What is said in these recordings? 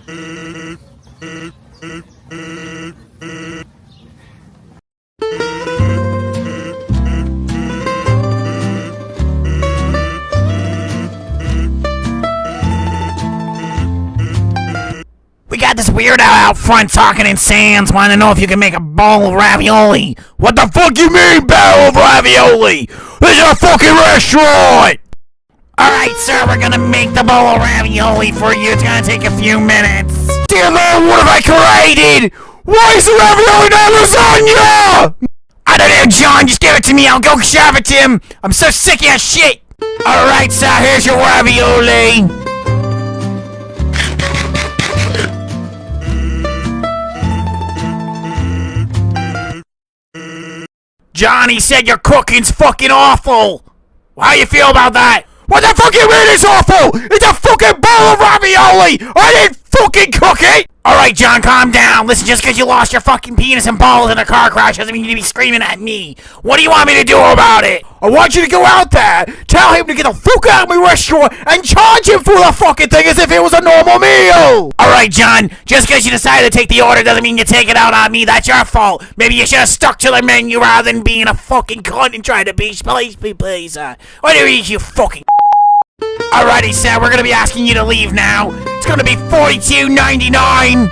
We got this weirdo out front talking in Sans, wanting to know if you can make a bowl of ravioli. What the fuck you mean, bowl of ravioli? This is a fucking restaurant! Alright, sir, we're gonna make the bowl of ravioli for you. It's gonna take a few minutes. Dear Lord, what have I created? Why is the ravioli not lasagna? I don't know, John, just give it to me. I'll go shove it to him. I'm so sick of your shit. Alright, sir, here's your ravioli. Johnny said your cooking's fucking awful. How you feel about that? What the fuck you mean it's awful? It's a fucking bowl of ravioli! I didn't fucking cook it! Alright, John, calm down. Listen, just because you lost your fucking penis and balls in a car crash doesn't mean you need to be screaming at me. What do you want me to do about it? I want you to go out there, tell him to get the fuck out of my restaurant, and charge him for the fucking thing as if it was a normal meal! Alright, John, just because you decided to take the order doesn't mean you take it out on me. That's your fault. Maybe you should have stuck to the menu rather than being a fucking cunt and trying to be please. What do you mean, you fucking Alrighty, sir, we're gonna be asking you to leave now. It's gonna be $42.99.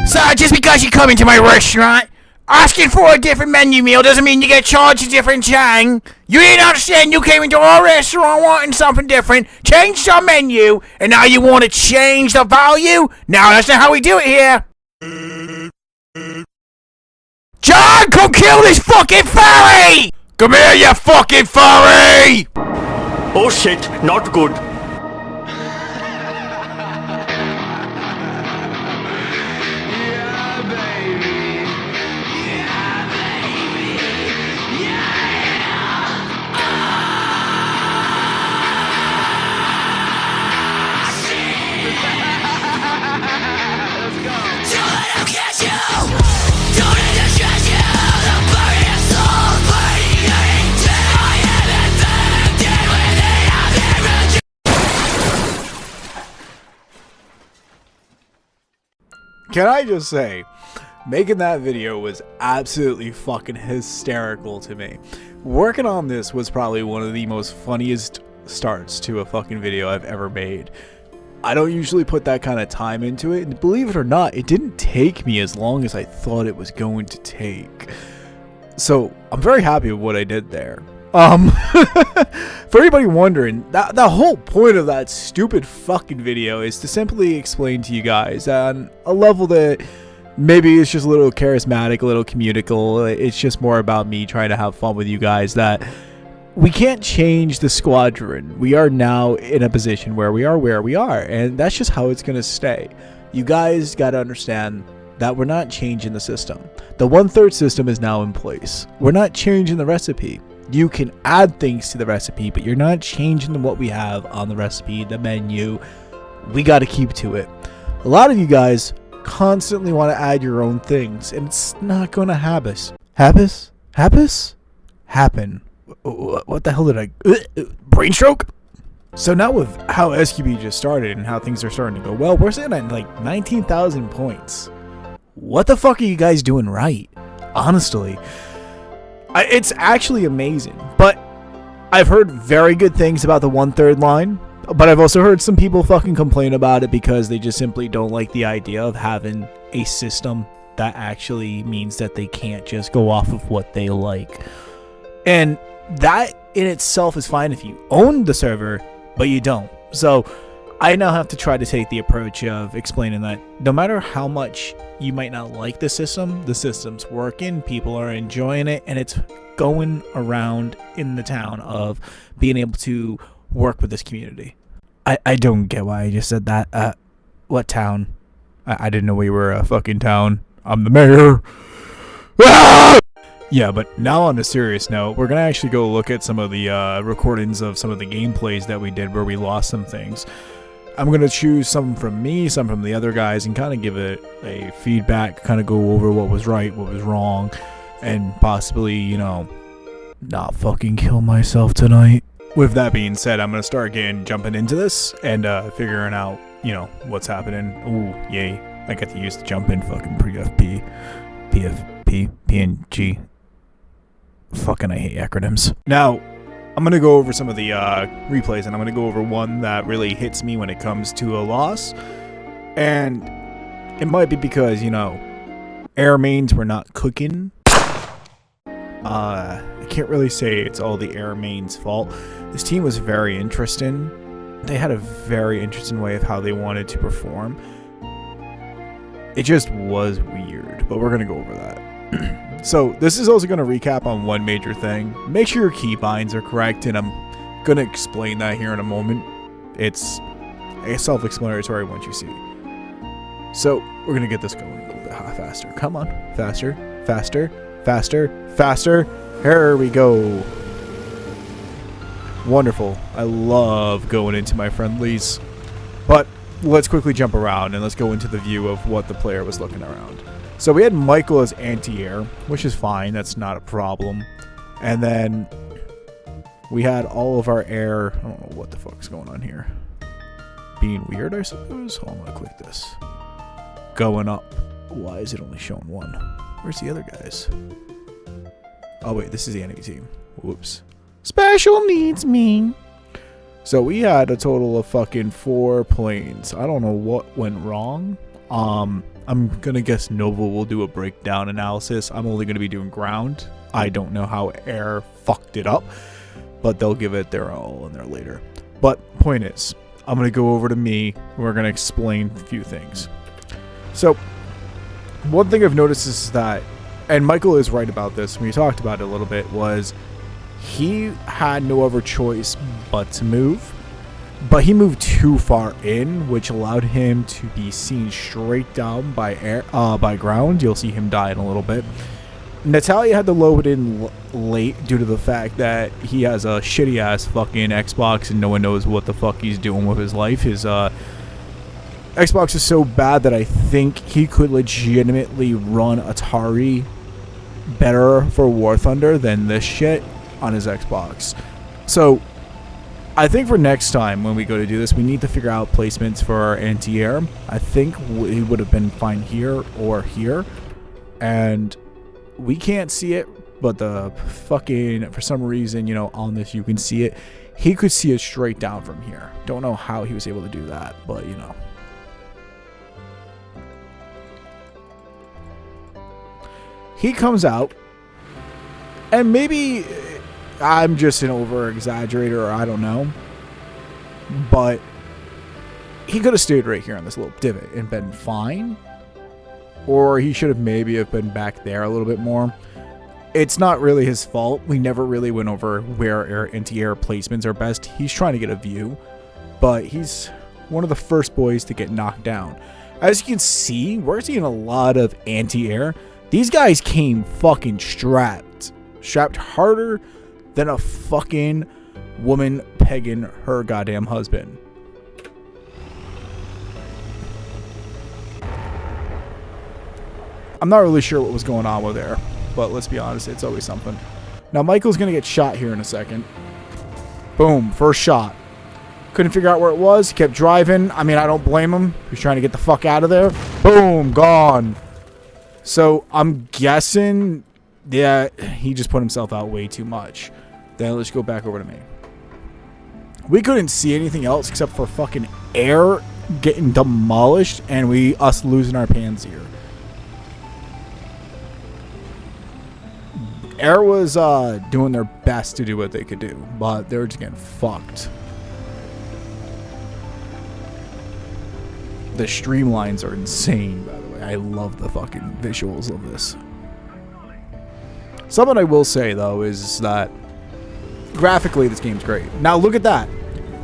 Sir, just because you come into my restaurant, asking for a different menu meal doesn't mean you get charged a different chang. You didn't understand you came into our restaurant wanting something different, changed our menu, and now you want to change the value? Now that's not how we do it here. John, come kill this fucking furry! Come here, you fucking furry! Oh shit, not good. Can I just say, making that video was absolutely fucking hysterical to me. Working on this was probably one of the most funniest starts to a fucking video I've ever made. I don't usually put that kind of time into it, and believe it or not, it didn't take me as long as I thought it was going to take. So, I'm very happy with what I did there. For anybody wondering, the whole point of that stupid fucking video is to simply explain to you guys on a level that maybe it's just a little charismatic, a little communical. It's just more about me trying to have fun with you guys, that we can't change the squadron. We are now in a position where we are, and that's just how it's going to stay. You guys got to understand that we're not changing the system. The 1/3 system is now in place. We're not changing the recipe. You can add things to the recipe, but you're not changing what we have on the recipe, the menu. We got to keep to it. A lot of you guys constantly want to add your own things, and it's not going to happen. Happen. What the hell did I... brain stroke? So now with how SQB just started and how things are starting to go well, we're sitting at like 19,000 points. What the fuck are you guys doing right? Honestly. It's actually amazing, but I've heard very good things about the 1/3 line, but I've also heard some people fucking complain about it because they just simply don't like the idea of having a system that actually means that they can't just go off of what they like. And that in itself is fine if you own the server, but you don't. So I now have to try to take the approach of explaining that no matter how much you might not like the system's working, people are enjoying it, and it's going around in the town of being able to work with this community. I don't get why I just said that. What town? I didn't know we were a fucking town. I'm the mayor. Ah! Yeah, but now on a serious note, we're gonna actually go look at some of the recordings of some of the gameplays that we did where we lost some things. I'm going to choose some from me, some from the other guys, and kind of give it a feedback, kind of go over what was right, what was wrong, and possibly, you know, not fucking kill myself tonight. with that being said, I'm going to start jumping into this and figuring out, what's happening. Ooh, yay. I got to use the jump in fucking pre-FP, PFP, PNG. Fucking I hate acronyms. Now, I'm going to go over some of the replays, and I'm going to go over one that really hits me when it comes to a loss. And it might be because, air mains were not cooking. I can't really say it's all the air mains' fault. This team was very interesting. They had a very interesting way of how they wanted to perform. It just was weird, but we're going to go over that. So this is also going to recap on one major thing. Make sure your keybinds are correct, and I'm going to explain that here in a moment. It's self-explanatory once you see. So we're going to get this going a little bit faster. Come on. Faster, faster, faster, faster. Here we go. Wonderful. I love going into my friendlies. But let's quickly jump around and let's go into the view of what the player was looking around. So we had Michael as anti-air, which is fine. That's not a problem. And then we had all of our air. I don't know what the fuck's going on here. Being weird, I suppose. Hold on, I'm gonna click this. Going up. Why is it only showing one? Where's the other guys? Oh wait, this is the enemy team. Whoops. Special needs me. So we had a total of fucking 4 planes. I don't know what went wrong. I'm gonna guess Nova will do a breakdown analysis. I'm only gonna be doing ground. I don't know how air fucked it up, but they'll give it their all in there later. But point is, I'm gonna go over to me. We're gonna explain a few things. So one thing I've noticed is that, and Michael is right about this, we talked about it a little bit, was he had no other choice but to move. But he moved too far in, which allowed him to be seen straight down by ground. You'll see him die in a little bit. Natalia had to load in late due to the fact that he has a shitty ass fucking Xbox and no one knows what the fuck he's doing with his life. His Xbox is so bad that I think he could legitimately run Atari better for War Thunder than this shit on his Xbox. So I think for next time when we go to do this, we need to figure out placements for our anti-air. I think it would have been fine here or here. And we can't see it, but the fucking, for some reason, on this you can see it. He could see it straight down from here. Don't know how he was able to do that, but He comes out, and maybe I'm just an over-exaggerator, or I don't know. But he could have stayed right here on this little divot and been fine. Or he should have maybe have been back there a little bit more. It's not really his fault. We never really went over where our anti-air placements are best. He's trying to get a view. But he's one of the first boys to get knocked down. As you can see, we're seeing a lot of anti-air. These guys came fucking strapped. Strapped harder than a fucking woman pegging her goddamn husband. I'm not really sure what was going on with there, but let's be honest, it's always something. Now Michael's gonna get shot here in a second. Boom, first shot. Couldn't figure out where it was, kept driving. I mean, I don't blame him. He's trying to get the fuck out of there. Boom, gone. So I'm guessing, yeah, he just put himself out way too much. Then let's go back over to me. We couldn't see anything else except for fucking air getting demolished and us losing our Panzer. Air was doing their best to do what they could do, but they were just getting fucked. The streamlines are insane, by the way. I love the fucking visuals of this. Something I will say, though, is that graphically this game's great. Now look at that.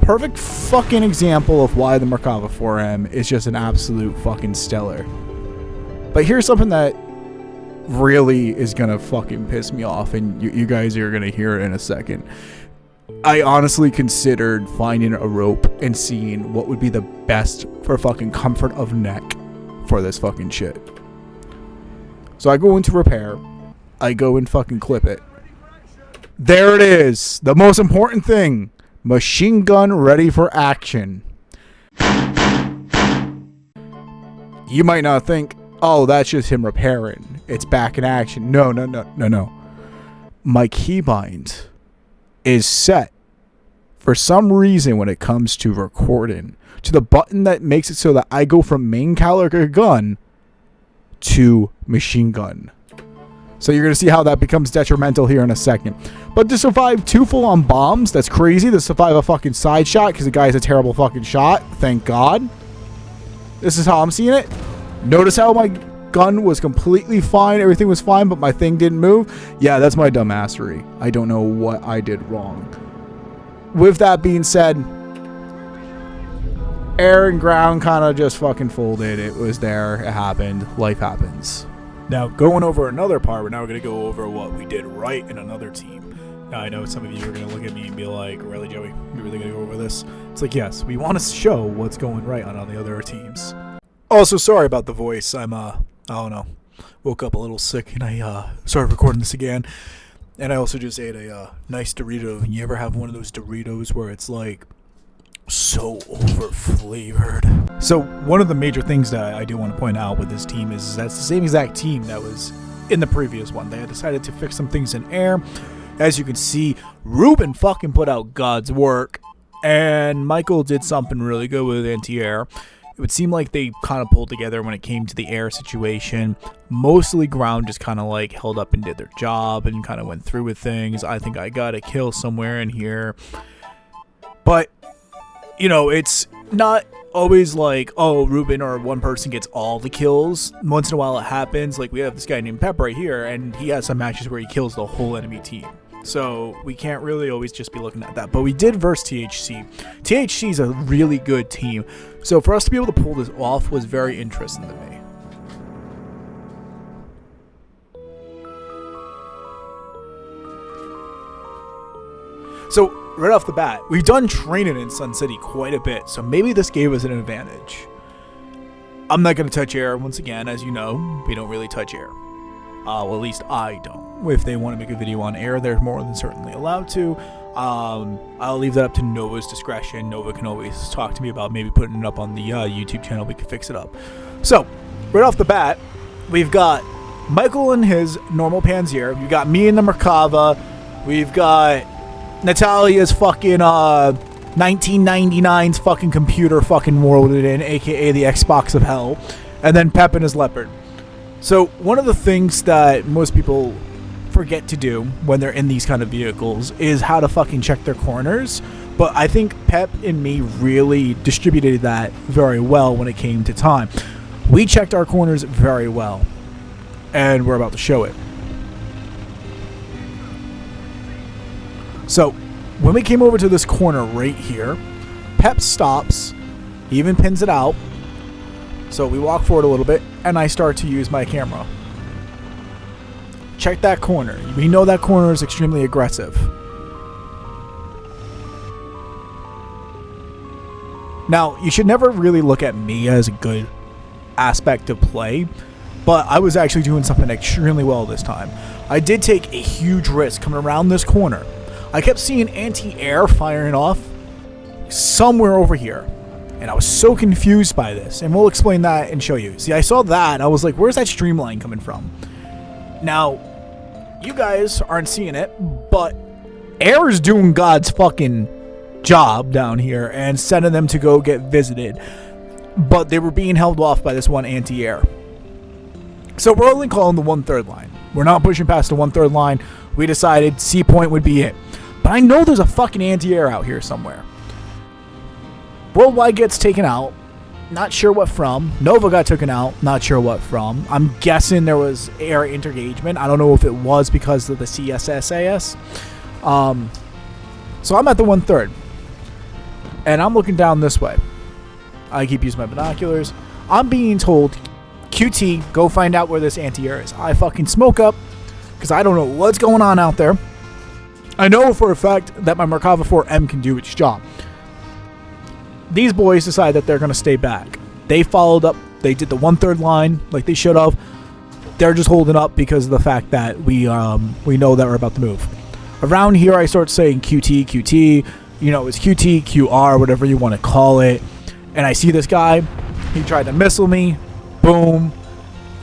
Perfect fucking example of why the Merkava 4M is just an absolute fucking stellar. But here's something that really is gonna fucking piss me off, and you guys are gonna hear it in a second. I honestly considered finding a rope and seeing what would be the best for fucking comfort of neck for this fucking shit. So I go into repair. I go and fucking clip it. There it is. The most important thing. Machine gun ready for action. You might not think, oh, that's just him repairing. It's back in action. No. My keybind is set for some reason when it comes to recording to the button that makes it so that I go from main caliber gun to machine gun. So you're going to see how that becomes detrimental here in a second. But to survive 2 full-on bombs, that's crazy. To survive a fucking side shot because the guy's a terrible fucking shot, thank God. This is how I'm seeing it. Notice how my gun was completely fine. Everything was fine, but my thing didn't move. Yeah, that's my dumbassery. I don't know what I did wrong. With that being said, air and ground kind of just fucking folded. It was there. It happened. Life happens. Now, going over another part, now we're going to go over what we did right in another team. Now, I know some of you are going to look at me and be like, really, Joey? You really going to go over this? It's like, yes, we want to show what's going right on the other teams. Also, sorry about the voice. I'm, I don't know, woke up a little sick and I started recording this again. And I also just ate a nice Dorito. You ever have one of those Doritos where it's like so over-flavored? So one of the major things that I do want to point out with this team is that's the same exact team that was in the previous one. They had decided to fix some things in air. As you can see, Ruben fucking put out God's work, and Michael did something really good with anti-air. It would seem like they kind of pulled together when it came to the air situation. Mostly ground just kind of like held up and did their job and kind of went through with things. I think I got a kill somewhere in here. But, you know, it's not always like, oh, Ruben or one person gets all the kills. Once in a while it happens. Like we have this guy named Pep right here, and he has some matches where he kills the whole enemy team. So we can't really always just be looking at that. But we did verse THC. THC is a really good team. So for us to be able to pull this off was very interesting to me. So right off the bat, we've done training in Sun City quite a bit. So maybe this gave us an advantage. I'm not going to touch air once again. As you know, we don't really touch air. Well, at least I don't. If they want to make a video on air, they're more than certainly allowed to. I'll leave that up to Nova's discretion. Nova can always talk to me about maybe putting it up on the YouTube channel. We can fix it up. So, right off the bat, we've got Michael in his normal Panzer. We've got me in the Merkava. We've got Natalia's fucking 1999's fucking computer fucking worlded in, aka the Xbox of hell. And then Pep and his Leopard. So one of the things that most people forget to do when they're in these kind of vehicles is how to fucking check their corners. But I think Pep and me really distributed that very well when it came to time. We checked our corners very well, and we're about to show it. So when we came over to this corner right here, Pep stops, he even pins it out. So we walk forward a little bit, and I start to use my camera. Check that corner. We know that corner is extremely aggressive. Now, you should never really look at me as a good aspect of play, but I was actually doing something extremely well this time. I did take a huge risk coming around this corner. I kept seeing anti-air firing off somewhere over here. And I was so confused by this. And we'll explain that and show you. See, I saw that. And I was like, where's that streamline coming from? Now, you guys aren't seeing it, but air is doing God's fucking job down here and sending them to go get visited. But they were being held off by this one anti-air. So we're only calling the 1/3 line. We're not pushing past the 1/3 line. We decided C point would be it. But I know there's a fucking anti-air out here somewhere. Worldwide gets taken out. Not sure what from. Nova got taken out. Not sure what from. I'm guessing there was air interengagement. I don't know if it was because of the CSSAS. So I'm at the 1/3. And I'm looking down this way. I keep using my binoculars. I'm being told, QT, go find out where this anti-air is. I fucking smoke up because I don't know what's going on out there. I know for a fact that my Merkava 4M can do its job. These boys decide that they're going to stay back. They followed up. They did the 1/3 line like they should have. They're just holding up because of the fact that we know that we're about to move. Around here, I start saying QT, QT. you know, it was QT, QR, whatever you want to call it. And I see this guy. He tried to missile me. Boom.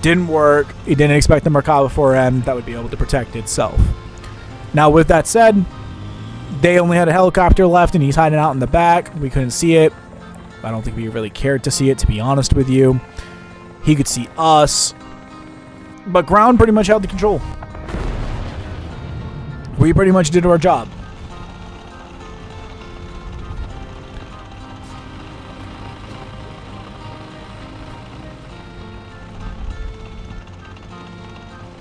Didn't work. He didn't expect the Merkava 4M that would be able to protect itself. Now, with that said, they only had a helicopter left, and he's hiding out in the back. We couldn't see it. I don't think we really cared to see it, to be honest with you. He could see us. But ground pretty much held the control. We pretty much did our job.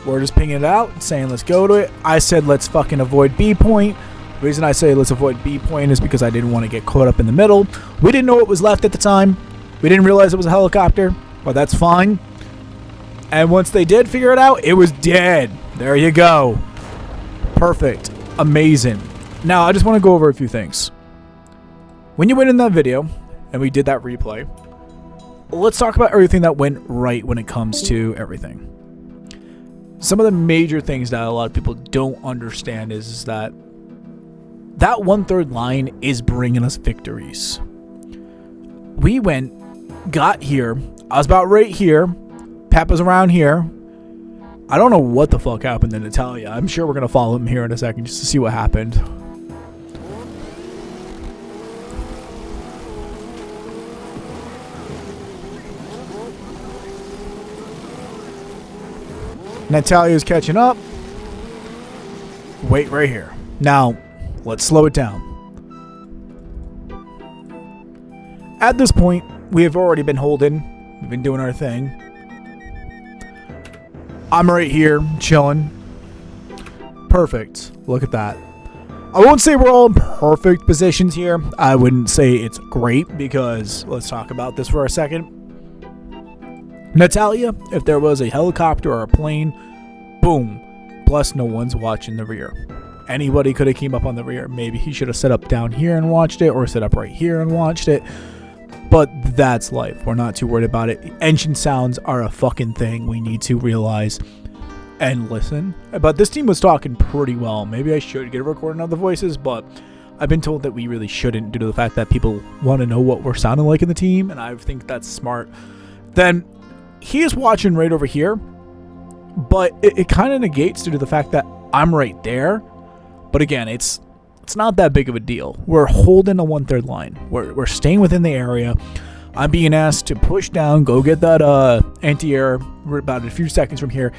We're just pinging it out, saying let's go to it. I said let's fucking avoid B point. The reason I say let's avoid B point is because I didn't want to get caught up in the middle. We didn't know what was left at the time. We didn't realize it was a helicopter, but that's fine. And once they did figure it out, it was dead. There you go. Perfect. Amazing. Now, I just want to go over a few things. When you went in that video, and we did that replay, let's talk about everything that went right when it comes to everything. Some of the major things that a lot of people don't understand is that 1/3 line is bringing us victories. We got here. I was about right here. Pep was around here. I don't know what the fuck happened to Natalia. I'm sure we're going to follow him here in a second just to see what happened. Natalia's catching up. Wait right here. Now, let's slow it down. At this point, we have already been holding. We've been doing our thing. I'm right here, chilling. Perfect. Look at that. I won't say we're all in perfect positions here. I wouldn't say it's great because let's talk about this for a second. Natalia, if there was a helicopter or a plane, boom. Plus, no one's watching the rear. Anybody could have came up on the rear. Maybe he should have set up down here and watched it, or set up right here and watched it. But that's life. We're not too worried about it. Engine sounds are a fucking thing we need to realize and listen. But this team was talking pretty well. Maybe I should get a recording of the voices, but I've been told that we really shouldn't due to the fact that people want to know what we're sounding like in the team, and I think that's smart. Then he is watching right over here, but it kind of negates due to the fact that I'm right there. But again, it's not that big of a deal. We're holding a 1/3 line. We're staying within the area. I'm being asked to push down, go get that anti-air. We're about a few seconds from here.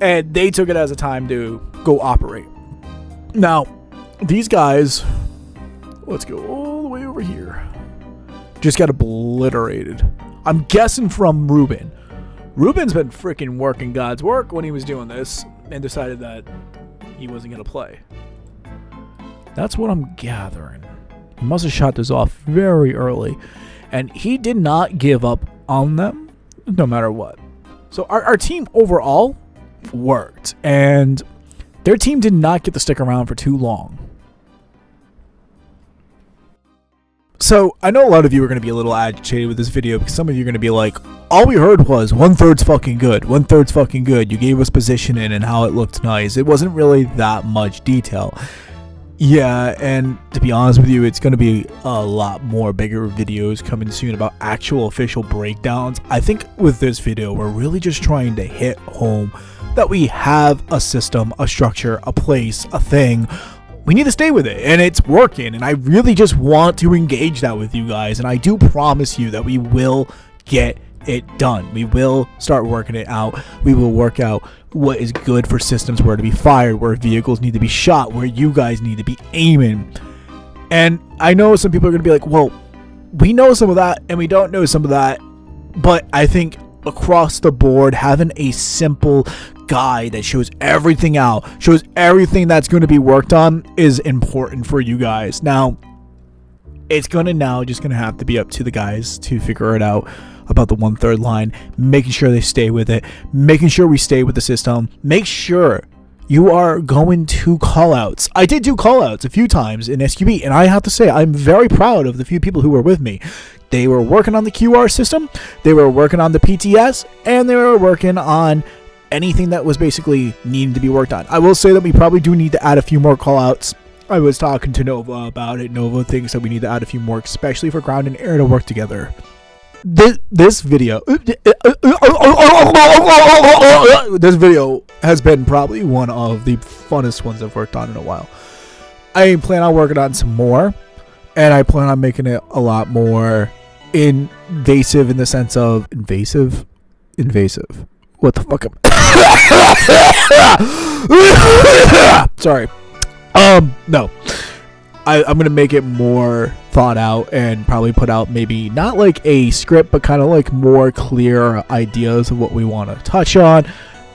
And they took it as a time to go operate. Now, these guys, let's go all the way over here, just got obliterated. I'm guessing from Ruben. Ruben's been freaking working God's work when he was doing this and decided that he wasn't going to play. That's what I'm gathering. He must have shot this off very early. And he did not give up on them, no matter what. So our team overall worked. And their team did not get to stick around for too long. So I know a lot of you are going to be a little agitated with this video because some of you are going to be like, all we heard was 1/3's fucking good. 1/3's fucking good. You gave us positioning and how it looked nice. It wasn't really that much detail. Yeah, and to be honest with you, it's going to be a lot more bigger videos coming soon about actual official breakdowns. I think with this video, we're really just trying to hit home that we have a system, a structure, a place, a thing. We need to stay with it, and it's working, and I really just want to engage that with you guys, and I do promise you that we will get it done. We will start working it out. We will work out what is good for systems, where to be fired, where vehicles need to be shot, where you guys need to be aiming. And I know some people are going to be like, well, we know some of that and we don't know some of that. But I think across the board, having a simple guide that shows everything out, shows everything that's going to be worked on is important for you guys. Now, it's going to just going to have to be up to the guys to figure it out about the 1/3 line, making sure they stay with it, making sure we stay with the system. Make sure you are going to callouts. I did do callouts a few times in SQB, and I have to say I'm very proud of the few people who were with me. They were working on the QR system, they were working on the PTS, and they were working on anything that was basically needing to be worked on. I will say that we probably do need to add a few more callouts I was talking to Nova about it. Nova thinks that we need to add a few more, especially for ground and air to work together. This video has been probably one of the funnest ones I've worked on in a while. I plan on working on some more, and I plan on making it a lot more invasive in the sense of invasive. What the fuck? Sorry. No. I'm gonna make it more thought out and probably put out maybe not like a script, but kind of like more clear ideas of what we want to touch on.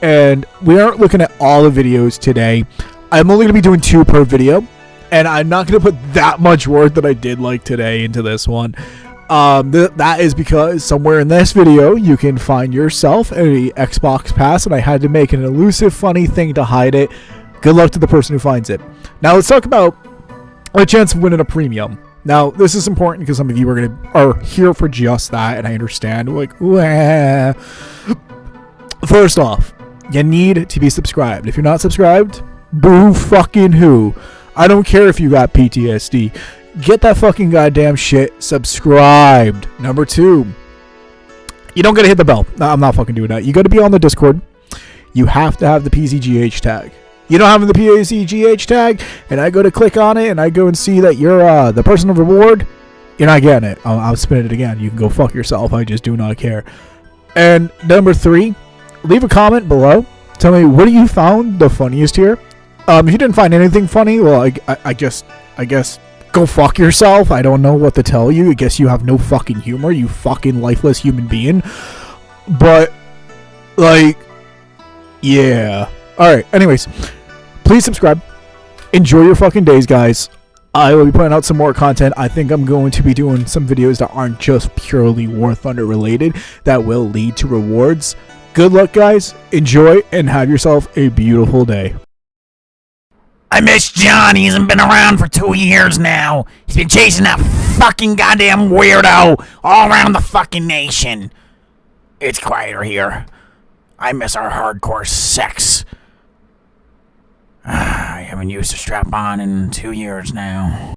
And we aren't looking at all the videos today. I'm only gonna be doing 2 per video, and I'm not gonna put that much work that I did like today into this one. That is because somewhere in this video you can find yourself a Xbox Pass, and I had to make an elusive, funny thing to hide it. Good luck to the person who finds it. Now let's talk about a chance of winning a premium. Now this is important because some of you are here for just that, and I understand. Like, wah. First off, you need to be subscribed. If you're not subscribed, boo fucking who. I don't care if you got PTSD. Get that fucking goddamn shit subscribed. Number 2, you don't gotta hit the bell. No, I'm not fucking doing that. You gotta be on the Discord. You have to have the PZGH tag. You don't have the PZGH tag, and I go to click on it, and I go and see that you're the person of reward, you're not getting it. I'll spin it again. You can go fuck yourself. I just do not care. And number 3, leave a comment below. Tell me, what do you found the funniest here? If you didn't find anything funny, well, I guess go fuck yourself. I don't know what to tell you. I guess you have no fucking humor, you fucking lifeless human being. But, like, yeah. Alright, anyways, please subscribe. Enjoy your fucking days, guys. I will be putting out some more content. I think I'm going to be doing some videos that aren't just purely War Thunder related, that will lead to rewards. Good luck, guys. Enjoy, and have yourself a beautiful day. I miss John. He hasn't been around for 2 years now. He's been chasing that fucking goddamn weirdo all around the fucking nation. It's quieter here. I miss our hardcore sex. I haven't used a strap-on in 2 years now.